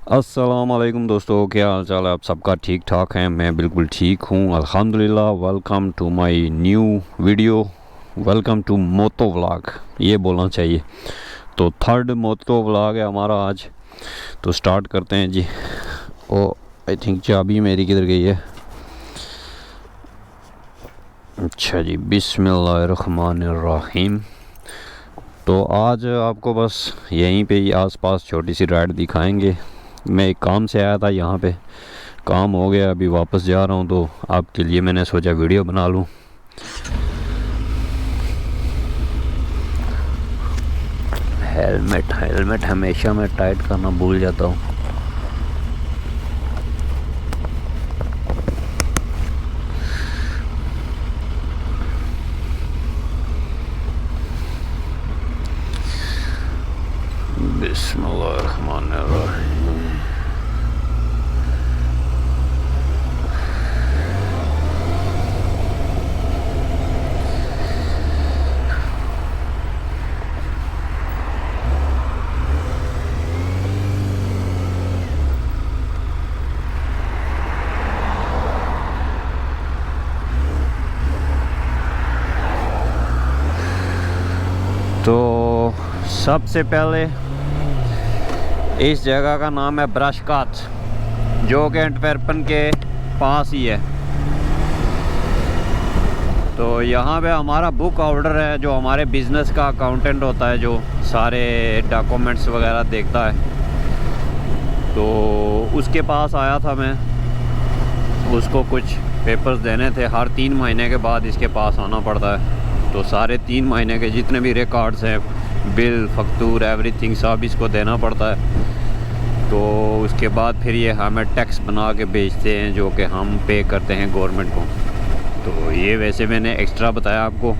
अस्सलाम वालेकुम दोस्तों, क्या हाल चाल है? आप सबका ठीक ठाक है? मैं बिल्कुल ठीक हूँ अल्हम्दुलिल्लाह। Welcome to my new video, welcome to moto vlog ये बोलना चाहिए। तो थर्ड मोतो व्लॉग है हमारा आज, तो स्टार्ट करते हैं जी। ओ आई थिंक चाबी मेरी किधर गई है? अच्छा जी, बिस्मिल्लाहिर्रहमानिर्रहीम। तो आज आपको बस यहीं पे ही आसपास छोटी सी राइड दिखाएंगे। मैं एक काम से आया था, यहाँ पे काम हो गया, अभी वापस जा रहा हूँ, तो आपके लिए मैंने सोचा वीडियो बना लूँ। हेलमेट हमेशा मैं टाइट करना भूल जाता हूँ। बिस्मिल्लाहिर्रहमानिर्रहीम। तो सबसे पहले इस जगह का नाम है ब्रशकाच, जो कि एंटवर्पन के पास ही है। तो यहाँ पे हमारा बुक ऑर्डर है, जो हमारे बिज़नेस का अकाउंटेंट होता है, जो सारे डॉक्यूमेंट्स वगैरह देखता है। तो उसके पास आया था मैं, उसको कुछ पेपर्स देने थे। हर 3 महीने के बाद इसके पास आना पड़ता है। तो सारे 3 महीने के जितने भी रिकॉर्ड्स हैं, बिल फक्तूर एवरीथिंग सब इसको देना पड़ता है। तो उसके बाद फिर ये हमें टैक्स बना के भेजते हैं, जो कि हम पे करते हैं गवर्नमेंट को। तो ये वैसे मैंने एक्स्ट्रा बताया आपको।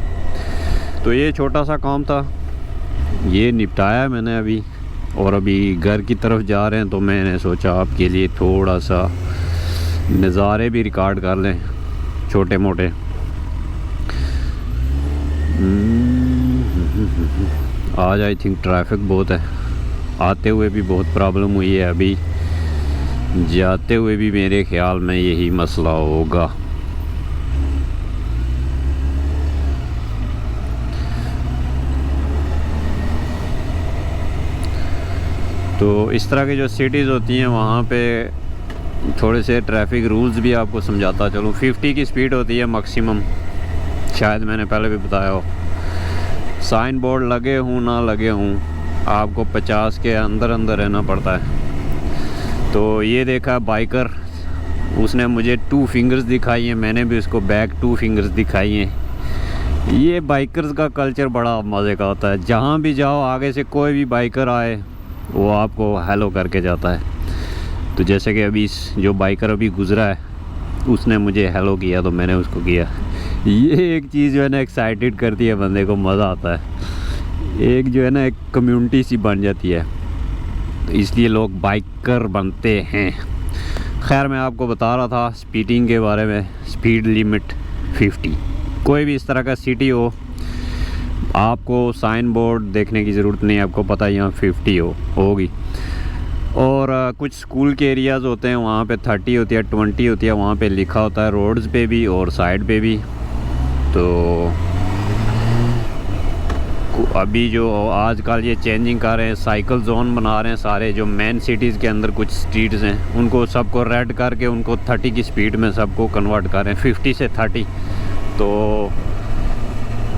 तो ये छोटा सा काम था, ये निपटाया मैंने अभी, और अभी घर की तरफ जा रहे हैं। तो मैंने सोचा आपके लिए थोड़ा सा नज़ारे भी रिकॉर्ड कर लें, छोटे मोटे। आज आई थिंक ट्रैफिक बहुत है, आते हुए भी बहुत प्रॉब्लम हुई है, अभी जाते हुए भी मेरे ख्याल में यही मसला होगा। तो इस तरह की जो सिटीज़ होती हैं, वहाँ पे थोड़े से ट्रैफिक रूल्स भी आपको समझाता चलूँ। 50 की स्पीड होती है मैक्सिमम, शायद मैंने पहले भी बताया हो। साइन बोर्ड लगे हों ना लगे हों, आपको 50 के अंदर अंदर रहना पड़ता है। तो ये देखा बाइकर, उसने मुझे 2 फिंगर्स दिखाई हैं, मैंने भी उसको बैक 2 फिंगर्स दिखाई हैं। ये बाइकर्स का कल्चर बड़ा मज़े का होता है। जहाँ भी जाओ, आगे से कोई भी बाइकर आए, वो आपको हेलो करके जाता है। तो जैसे कि अभी जो बाइकर अभी गुज़रा है, उसने मुझे हेलो किया, तो मैंने उसको किया। ये एक चीज़ जो है ना एक्साइटेड करती है बंदे को, मज़ा आता है। एक जो है ना एक कम्युनिटी सी बन जाती है, तो इसलिए लोग बाइकर बनते हैं। खैर, मैं आपको बता रहा था स्पीडिंग के बारे में। Speed limit 50। कोई भी इस तरह का सिटी हो, आपको साइन बोर्ड देखने की ज़रूरत नहीं, आपको पता है यहाँ 50 होगी। और कुछ स्कूल के एरियाज़ होते हैं, वहाँ पे 30 होती है, 20 होती है, वहाँ पे लिखा होता है रोड्स पे भी और साइड पे भी। तो अभी जो आजकल ये चेंजिंग कर रहे हैं, साइकिल जोन बना रहे हैं सारे, जो मेन सिटीज़ के अंदर कुछ स्ट्रीट्स हैं, उनको सबको रेड करके उनको 30 की स्पीड में सबको कन्वर्ट कर रहे हैं, 50 से 30। तो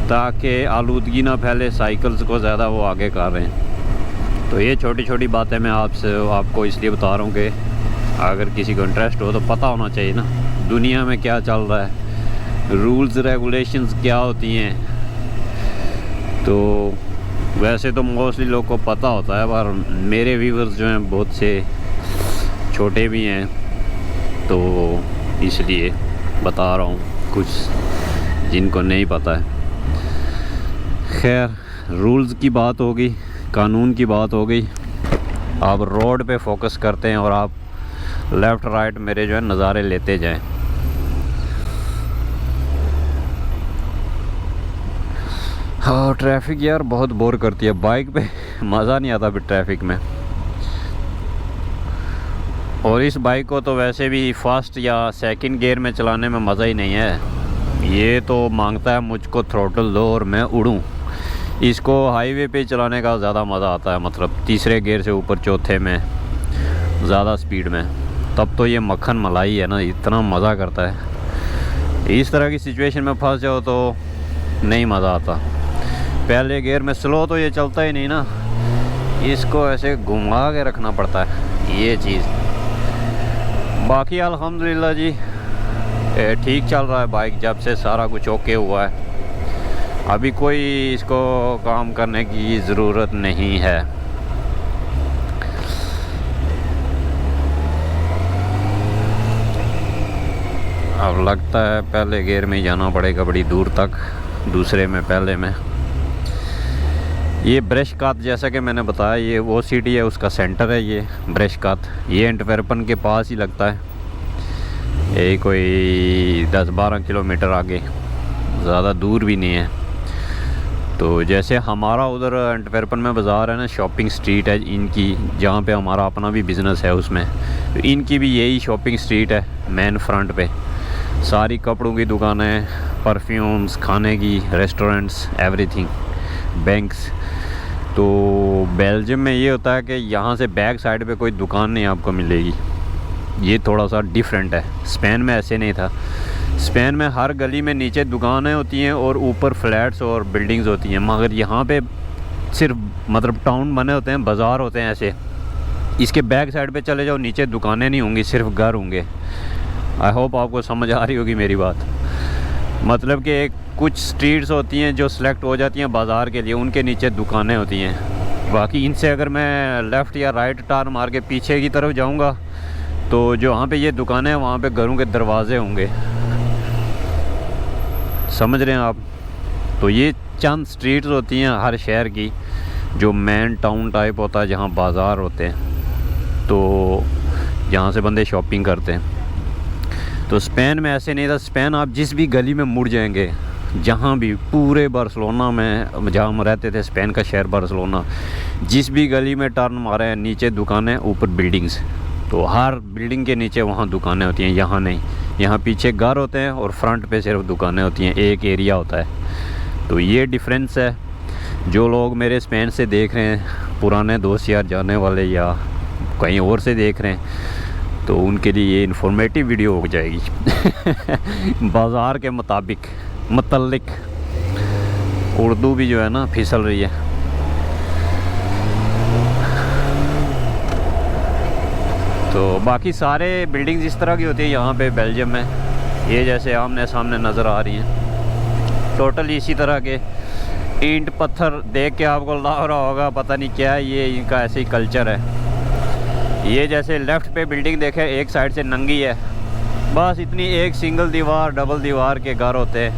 ताकि आलूदगी ना फैले, साइकिल्स को ज़्यादा वो आगे कर रहे हैं। तो ये छोटी छोटी बातें मैं आपको इसलिए बता रहा हूँ कि अगर किसी को इंटरेस्ट हो तो पता होना चाहिए ना दुनिया में क्या चल रहा है, रूल्स रेगुलेशंस क्या होती हैं। तो वैसे तो मोस्टली लोग को पता होता है, पर मेरे व्यूअर्स जो हैं बहुत से छोटे भी हैं, तो इसलिए बता रहा हूँ कुछ जिनको नहीं पता है। खैर, रूल्स की बात होगी, कानून की बात हो गई। आप रोड पे फोकस करते हैं और आप लेफ़्ट राइट मेरे जो है नज़ारे लेते जाएं। हाँ, ट्रैफिक यार बहुत बोर करती है, बाइक पे मज़ा नहीं आता फिर ट्रैफिक में। और इस बाइक को तो वैसे भी फर्स्ट या सेकंड गियर में चलाने में मज़ा ही नहीं है। ये तो मांगता है मुझको थ्रोटल दो और मैं उड़ूँ। इसको हाईवे पे चलाने का ज़्यादा मज़ा आता है, मतलब तीसरे गियर से ऊपर चौथे में ज़्यादा स्पीड में। तब तो ये मक्खन मलाई है ना, इतना मज़ा करता है। इस तरह की सिचुएशन में फंस जाओ तो नहीं मज़ा आता। पहले गियर में स्लो तो ये चलता ही नहीं ना, इसको ऐसे घुमा के रखना पड़ता है ये चीज़। बाकी अल्हम्दुलिल्लाह जी ठीक चल रहा है बाइक, जब से सारा कुछ ओके हुआ है। अभी कोई इसको काम करने की ज़रूरत नहीं है। अब लगता है पहले गियर में जाना पड़ेगा बड़ी दूर तक, दूसरे में पहले में। ये ब्रशकात, जैसा कि मैंने बताया, ये वो सिटी है, उसका सेंटर है ये ब्रशकात। ये एंटवर्पन के पास ही लगता है, ये कोई 10-12 किलोमीटर आगे, ज़्यादा दूर भी नहीं है। तो जैसे हमारा उधर एंटवर्पन में बाज़ार है ना, शॉपिंग स्ट्रीट है इनकी, जहाँ पे हमारा अपना भी बिज़नेस है उसमें, तो इनकी भी यही शॉपिंग स्ट्रीट है मेन फ्रंट पे। सारी कपड़ों की दुकानें, परफ्यूम्स, खाने की, रेस्टोरेंट्स, एवरीथिंग, बैंक्स। तो बेल्जियम में ये होता है कि यहाँ से बैक साइड पे कोई दुकान नहीं आपको मिलेगी। ये थोड़ा सा डिफरेंट है। स्पेन में ऐसे नहीं था। स्पेन में हर गली में नीचे दुकानें होती हैं और ऊपर फ्लैट्स और बिल्डिंग्स होती हैं, मगर यहाँ पे सिर्फ मतलब टाउन बने होते हैं, बाज़ार होते हैं ऐसे। इसके बैक साइड पे चले जाओ, नीचे दुकानें नहीं होंगी, सिर्फ घर होंगे। आई होप आपको समझ आ रही होगी मेरी बात। मतलब कि एक कुछ स्ट्रीट्स होती हैं जो सिलेक्ट हो जाती हैं बाज़ार के लिए, उनके नीचे दुकानें होती हैं। बाकी इनसे अगर मैं लेफ़्ट या राइट टर्न मार के पीछे की तरफ जाऊंगा तो जो वहाँ पे ये दुकानें हैं वहाँ पे घरों के दरवाजे होंगे, समझ रहे हैं आप। तो ये चंद स्ट्रीट्स होती हैं हर शहर की, जो मेन टाउन टाइप होता है, जहाँ बाज़ार होते हैं, तो जहाँ से बंदे शॉपिंग करते हैं। तो स्पेन में ऐसे नहीं था। स्पेन आप जिस भी गली में मुड़ जाएंगे, जहाँ भी, पूरे बार्सिलोना में जहाँ हम रहते थे, स्पेन का शहर बार्सिलोना, जिस भी गली में टर्न मारे हैं, नीचे दुकानें, ऊपर बिल्डिंग्स। तो हर बिल्डिंग के नीचे वहाँ दुकानें होती हैं। यहाँ नहीं, यहाँ पीछे घर होते हैं और फ्रंट पे सिर्फ दुकानें होती हैं, एक एरिया होता है। तो ये डिफरेंस है। जो लोग मेरे स्पेन से देख रहे हैं, पुराने दोस्त यार जाने वाले या कहीं और से देख रहे हैं, तो उनके लिए ये इन्फॉर्मेटिव वीडियो हो जाएगी। बाज़ार के मुताबिक मतलब उर्दू भी जो है ना फिसल रही है। तो बाकी सारे बिल्डिंग्स इस तरह की होती है यहाँ पे बेल्जियम में। ये जैसे आमने सामने नज़र आ रही हैं, टोटल इसी तरह के ईंट पत्थर देख के आपको लग रहा होगा पता नहीं क्या है, ये इनका ऐसे ही कल्चर है। ये जैसे लेफ़्ट पे बिल्डिंग देखे, एक साइड से नंगी है, बस इतनी, एक सिंगल दीवार डबल दीवार के घर होते हैं,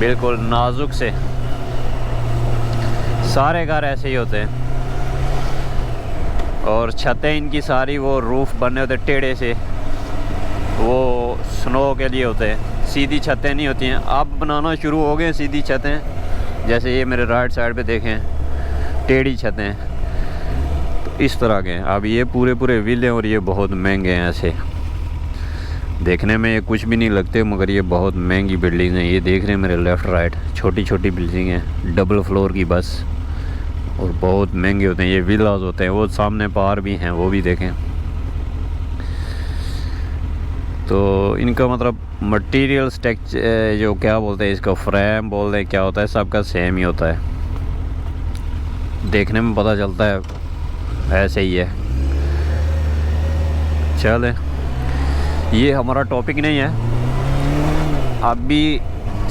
बिल्कुल नाजुक से। सारे घर ऐसे ही होते हैं। और छतें इनकी सारी वो रूफ़ बने होते टेढ़े से, वो स्नो के लिए होते हैं, सीधी छतें नहीं होती हैं। अब बनाना शुरू हो गए सीधी छतें, जैसे ये मेरे राइट साइड पे देखें, टेढ़ी छतें, इस तरह के। अब ये पूरे पूरे विले, और ये बहुत महंगे हैं। ऐसे देखने में ये कुछ भी नहीं लगते, मगर ये बहुत महंगी बिल्डिंग हैं। ये देख रहे हैं मेरे लेफ़्ट राइट, छोटी छोटी बिल्डिंग हैं, डबल फ्लोर की बस, और बहुत महंगे होते हैं। ये विलाज होते हैं। वो सामने पार भी हैं, वो भी देखें। तो इनका मतलब मटेरियल स्ट्रक्चर जो क्या बोलते हैं इसको, फ्रेम बोलते हैं, क्या होता है, सबका सेम ही होता है। देखने में पता चलता है ऐसे ही है। चले, ये हमारा टॉपिक नहीं है, अब भी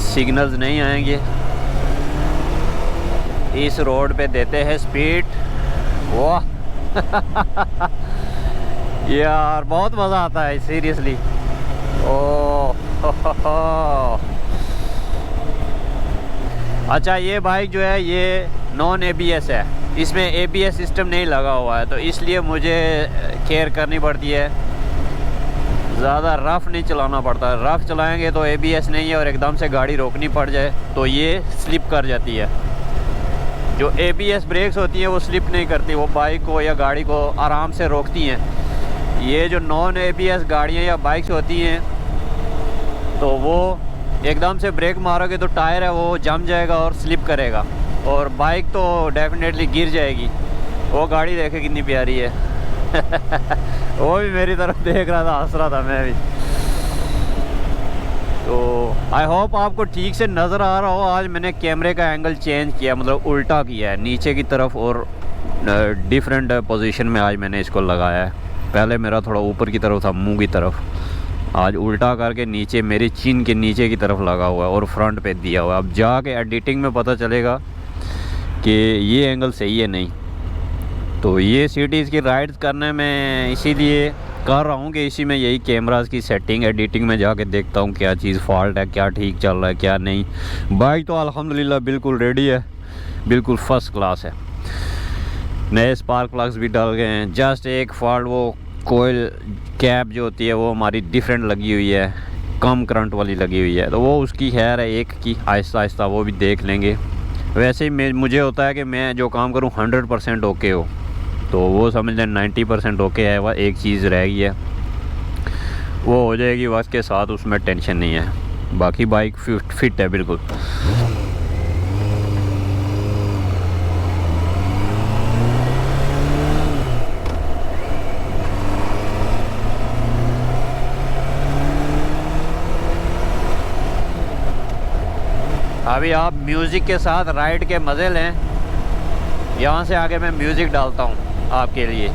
सिग्नल्स नहीं आएंगे। इस रोड पे देते हैं स्पीड। वाह यार बहुत मज़ा आता है सीरियसली। ओह अच्छा, ये बाइक जो है ये नॉन ABS है, इसमें ABS सिस्टम नहीं लगा हुआ है, तो इसलिए मुझे केयर करनी पड़ती है। ज़्यादा रफ़ नहीं चलाना पड़ता। रफ़ चलाएंगे तो ABS नहीं है और एकदम से गाड़ी रोकनी पड़ जाए तो ये स्लिप कर जाती है। जो ABS ब्रेक्स होती हैं वो स्लिप नहीं करती, वो बाइक को या गाड़ी को आराम से रोकती हैं। ये जो नॉन ABS गाड़ियाँ या बाइक्स होती हैं तो वो एकदम से ब्रेक मारोगे तो टायर है वो जम जाएगा और स्लिप करेगा, और बाइक तो डेफिनेटली गिर जाएगी। वो गाड़ी देखे कितनी प्यारी है वो भी मेरी तरफ देख रहा था, हंस रहा था मैं भी। तो आई होप आपको ठीक से नज़र आ रहा हो। आज मैंने कैमरे का एंगल चेंज किया, मतलब उल्टा किया है नीचे की तरफ, और डिफरेंट पोजीशन में आज मैंने इसको लगाया है। पहले मेरा थोड़ा ऊपर की तरफ था, मुंह की तरफ, आज उल्टा करके नीचे मेरी चिन के नीचे की तरफ लगा हुआ है और फ्रंट पे दिया हुआ है। अब जाके एडिटिंग में पता चलेगा कि ये एंगल सही है नहीं। तो ये सिटीज़ की राइड्स करने में इसीलिए कर रहा हूँ कि इसी में यही कैमरास की सेटिंग एडिटिंग में जाके देखता हूँ क्या चीज़ फॉल्ट है, क्या ठीक चल रहा है, क्या नहीं। बाइक तो अल्हम्दुलिल्लाह बिल्कुल रेडी है, बिल्कुल फर्स्ट क्लास है। नए स्पार्क प्लग्स भी डाल गए हैं। जस्ट एक फॉल्ट वो कोयल कैप जो होती है वो हमारी डिफरेंट लगी हुई है, कम करंट वाली लगी हुई है, तो वो उसकी खैर है एक की, आहिस्ता आहिस्ता वो भी देख लेंगे। वैसे ही मुझे होता है कि मैं जो काम करूँ 100% ओके हो, तो वो समझ लें 90% ओके है। वह एक चीज़ रह गई है, वो हो जाएगी वक्त के साथ, उसमें टेंशन नहीं है। बाकी बाइक फिट है बिल्कुल। अभी आप म्यूज़िक के साथ राइड के मज़े लें। यहाँ से आगे मैं म्यूज़िक डालता हूँ आपके लिए।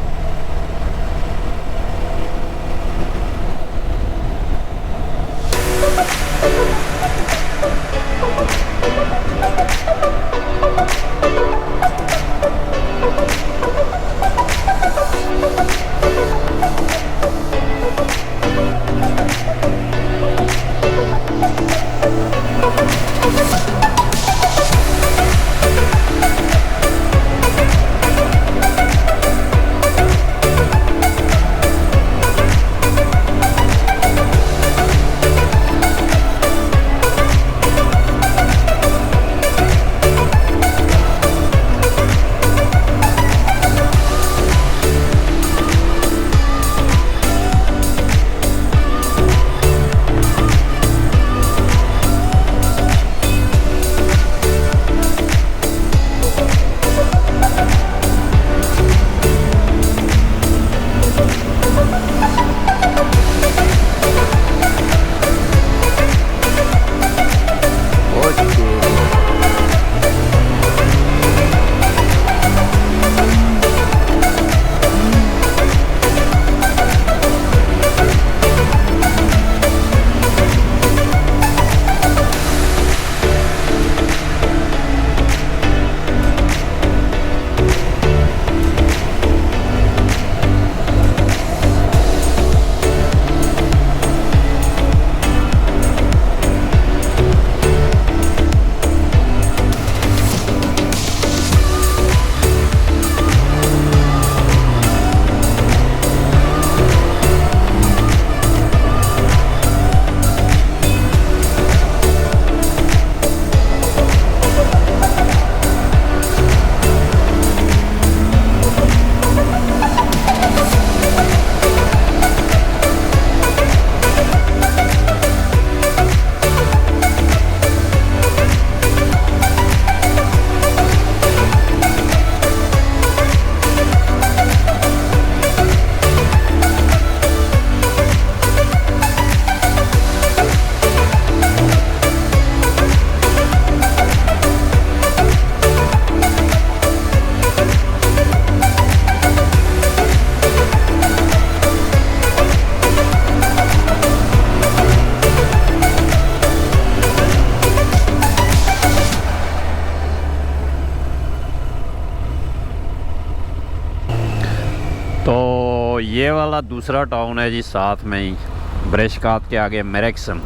तो ये वाला दूसरा टाउन है जी, साथ में ही ब्रेशकात के आगे मेरेक्सन,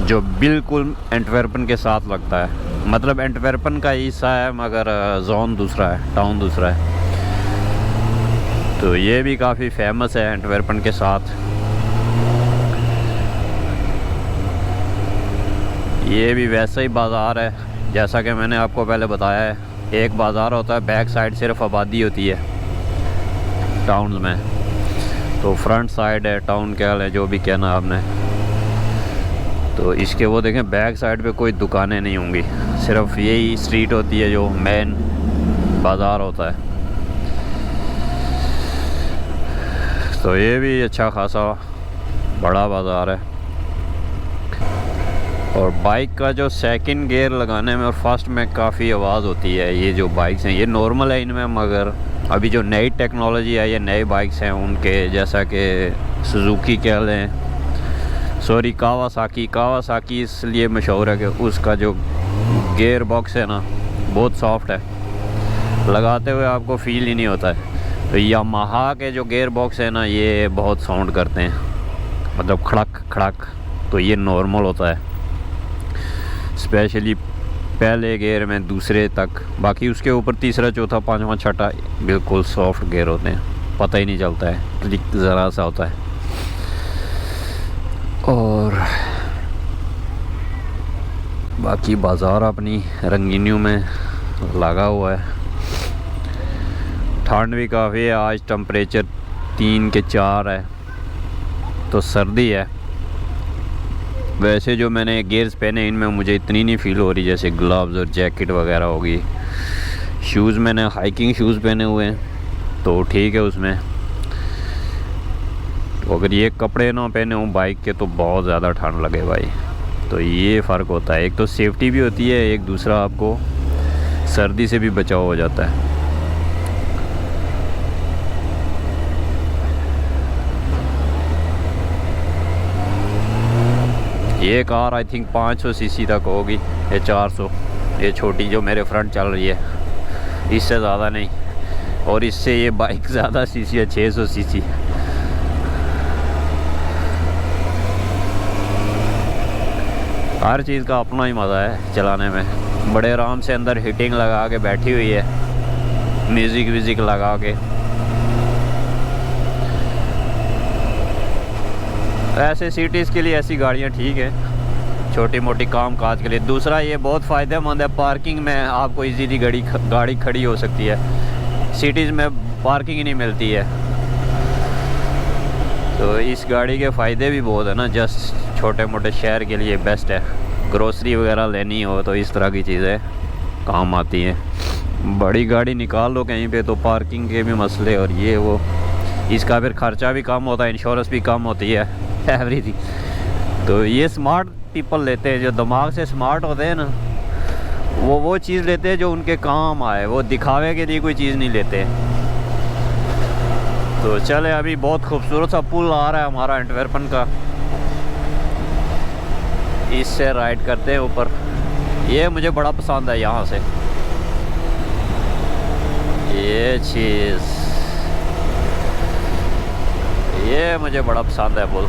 जो बिल्कुल एंटवर्पन के साथ लगता है। मतलब एंटवर्पन का हिस्सा है मगर जोन दूसरा है, टाउन दूसरा है। तो ये भी काफ़ी फेमस है एंटवर्पन के साथ। ये भी वैसा ही बाज़ार है जैसा कि मैंने आपको पहले बताया है। एक बाज़ार होता है, बैक साइड सिर्फ आबादी होती है टाउन में, तो फ्रंट साइड है, टाउन कैल है, जो भी कहना आपने। तो इसके वो देखें बैक साइड पे कोई दुकानें नहीं होंगी, सिर्फ यही स्ट्रीट होती है जो मेन बाज़ार होता है। तो ये भी अच्छा खासा बड़ा बाज़ार है। और बाइक का जो सेकंड गियर लगाने में और फर्स्ट में काफ़ी आवाज़ होती है। ये जो बाइक्स हैं ये नॉर्मल है इनमें, मगर अभी जो नई टेक्नोलॉजी है, ये नए बाइक्स हैं उनके, जैसा कि सुजुकी कह लें, सॉरी कावासाकी इसलिए मशहूर है कि उसका जो गियर बॉक्स है ना बहुत सॉफ्ट है, लगाते हुए आपको फील ही नहीं होता है। तो यामाहा के जो गियर बॉक्स है ना ये बहुत साउंड करते हैं, मतलब खड़क खड़क, तो ये नॉर्मल होता है स्पेशली पहले गियर में दूसरे तक। बाकी उसके ऊपर तीसरा चौथा पांचवा छठा बिल्कुल सॉफ्ट गियर होते हैं, पता ही नहीं चलता है, क्लिक ज़रा सा होता है। और बाकी बाज़ार अपनी रंगीनियों में लगा हुआ है। ठंड भी काफ़ी है, आज टेम्परेचर 3 के 4 है, तो सर्दी है। वैसे जो मैंने गियर्स पहने इनमें मुझे इतनी नहीं फील हो रही, जैसे ग्लव्स और जैकेट वगैरह होगी। शूज़ मैंने हाइकिंग शूज़ पहने हुए हैं तो ठीक है उसमें। तो अगर ये कपड़े ना पहने हूँ बाइक के तो बहुत ज़्यादा ठंड लगे भाई। तो ये फ़र्क होता है, एक तो सेफ्टी भी होती है, एक दूसरा आपको सर्दी से भी बचाव हो जाता है। ये कार आई थिंक 500 सीसी तक होगी, ये 400, ये छोटी जो मेरे फ्रंट चल रही है, इससे ज़्यादा नहीं। और इससे ये बाइक ज़्यादा सीसी है, 600 सीसी। हर चीज़ का अपना ही मज़ा है चलाने में। बड़े आराम से अंदर हीटिंग लगा के बैठी हुई है, म्यूज़िक व्यूज़िक लगा के। ऐसे सिटीज़ के लिए ऐसी गाड़ियाँ ठीक है, छोटी मोटी काम काज के लिए। दूसरा ये बहुत फ़ायदेमंद है, पार्किंग में आपको इजीली गाड़ी खड़ी हो सकती है। सिटीज़ में पार्किंग ही नहीं मिलती है, तो इस गाड़ी के फ़ायदे भी बहुत है ना। जस्ट छोटे मोटे शहर के लिए बेस्ट है, ग्रोसरी वगैरह लेनी हो तो इस तरह की चीज़ें काम आती हैं। बड़ी गाड़ी निकाल लो कहीं पे तो पार्किंग के भी मसले और ये वो, इसका फिर ख़र्चा भी कम होता है, इंश्योरेंस भी कम होती है, एवरीथिंग। तो ये स्मार्ट पीपल लेते हैं, जो दिमाग से स्मार्ट होते हैं ना, वो चीज़ लेते हैं जो उनके काम आए, वो दिखावे के लिए कोई चीज़ नहीं लेते। तो चले, अभी बहुत खूबसूरत सा पुल आ रहा है हमारा एंटवर्पन का, इससे राइड करते हैं ऊपर। ये मुझे बड़ा पसंद है यहाँ से, ये चीज़ ये मुझे बड़ा पसंद है पुल।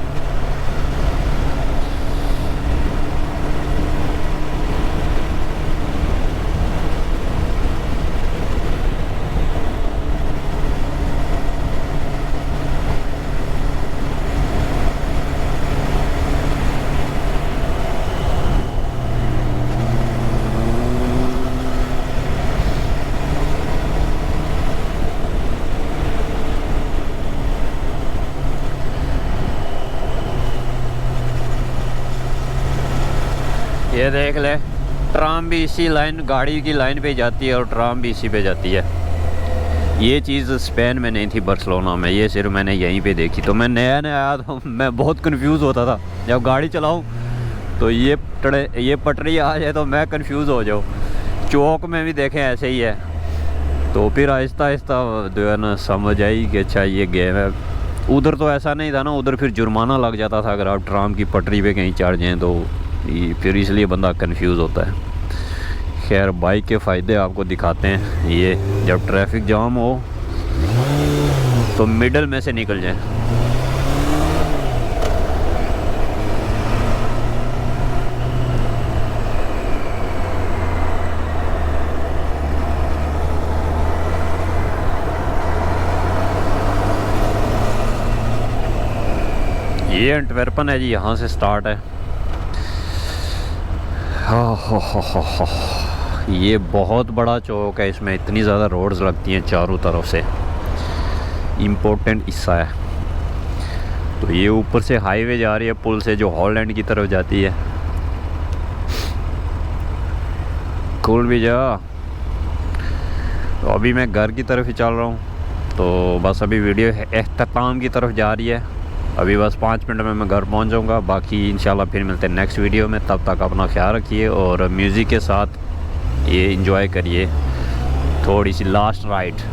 ये देख ले, ट्राम भी इसी लाइन, गाड़ी की लाइन पे जाती है और ट्राम भी इसी पे जाती है। ये चीज़ स्पेन में नहीं थी, बार्सिलोना में, ये सिर्फ मैंने यहीं पे देखी। तो मैं नया आया तो मैं बहुत कंफ्यूज होता था, जब गाड़ी चलाऊं तो ये पटरी आ जाए तो मैं कंफ्यूज हो जाऊँ। चौक में भी देखें ऐसे ही है, तो फिर आहिस्ता आहिस्ता जो है ना समझ आई कि अच्छा ये गेम है। उधर तो ऐसा नहीं था ना, उधर फिर जुर्माना लग जाता था अगर आप ट्राम की पटरी पे कहीं चढ़ जाएँ तो, फिर इसलिए बंदा कंफ्यूज होता है। खैर बाइक के फ़ायदे आपको दिखाते हैं। ये जब ट्रैफिक जाम हो तो मिडल में से निकल जाए। ये एंटवर्पन है जी, यहाँ से स्टार्ट है। हो। ये बहुत बड़ा चौक है, इसमें इतनी ज़्यादा रोड्स लगती हैं चारों तरफ से, इम्पोर्टेंट हिस्सा है। तो ये ऊपर से हाईवे जा रही है पुल से, जो हॉलैंड की तरफ जाती है। कूल भी जा। तो अभी मैं घर की तरफ ही चल रहा हूँ, तो बस अभी वीडियो अख्ताम की तरफ जा रही है। अभी बस 5 मिनट में मैं घर पहुँच जाऊँगा। बाकी इंशाल्लाह फिर मिलते हैं नेक्स्ट वीडियो में। तब तक अपना ख्याल रखिए और म्यूज़िक के साथ ये इंजॉय करिए थोड़ी सी लास्ट राइड।